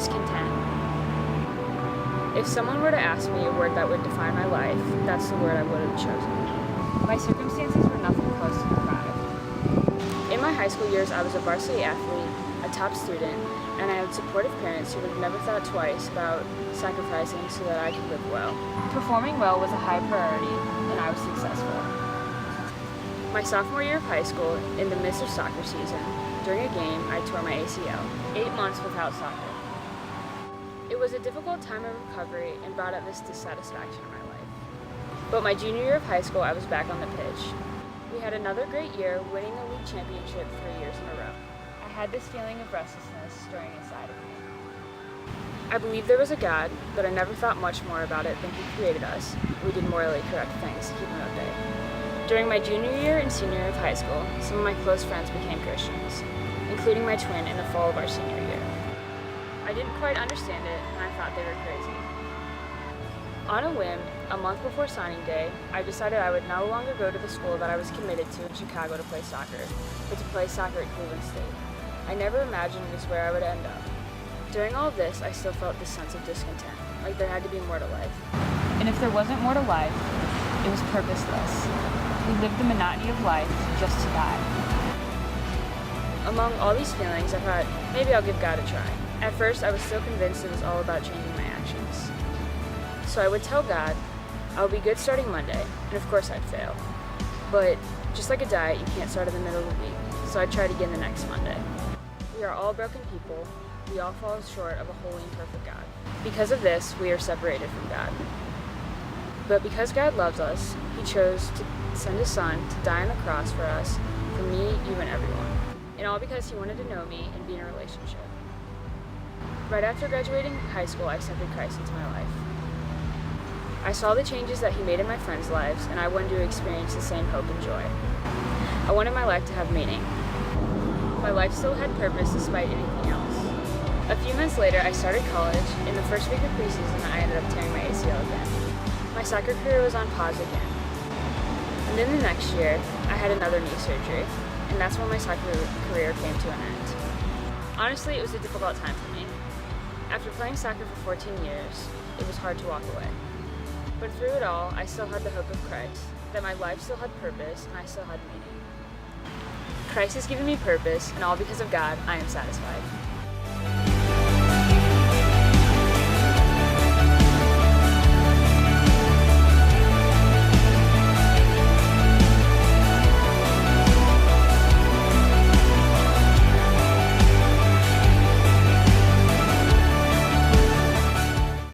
Discontent. If someone were to ask me a word that would define my life, that's the word I would have chosen. My circumstances were nothing close to dramatic. In my high school years, I was a varsity athlete, a top student, and I had supportive parents who would have never thought twice about sacrificing so that I could live well. Performing well was a high priority, and I was successful. My sophomore year of high school, in the midst of soccer season, during a game, I tore my ACL. 8 months without soccer. It was a difficult time of recovery and brought up this dissatisfaction in my life. But my junior year of high school, I was back on the pitch. We had another great year, winning the league championship 3 years in a row. I had this feeling of restlessness stirring inside of me. I believed there was a God, but I never thought much more about it than He created us. We did morally correct things to keep Him at bay. During my junior year and senior year of high school, some of my close friends became Christians, including my twin in the fall of our senior year. I didn't quite understand it, and I thought they were crazy. On a whim, a month before signing day, I decided I would no longer go to the school that I was committed to in Chicago to play soccer, but to play soccer at Cleveland State. I never imagined this where I would end up. During all of this, I still felt this sense of discontent, like there had to be more to life. And if there wasn't more to life, it was purposeless. We lived the monotony of life just to die. Among all these feelings, I thought, maybe I'll give God a try. At first, I was still convinced it was all about changing my actions. So I would tell God, I'll be good starting Monday, and of course I'd fail. But just like a diet, you can't start in the middle of the week, so I'd try it again the next Monday. We are all broken people. We all fall short of a holy and perfect God. Because of this, we are separated from God. But because God loves us, He chose to send His Son to die on the cross for us, for me, you, and everyone. And all because He wanted to know me and be in a relationship. Right after graduating high school, I accepted Christ into my life. I saw the changes that He made in my friends' lives, and I wanted to experience the same hope and joy. I wanted my life to have meaning. My life still had purpose despite anything else. A few months later, I started college. In the first week of preseason, I ended up tearing my ACL again. My soccer career was on pause again. And then the next year, I had another knee surgery, and that's when my soccer career came to an end. Honestly, it was a difficult time for me. After playing soccer for 14 years, it was hard to walk away. But through it all, I still had the hope of Christ, that my life still had purpose and I still had meaning. Christ has given me purpose, and all because of God, I am satisfied.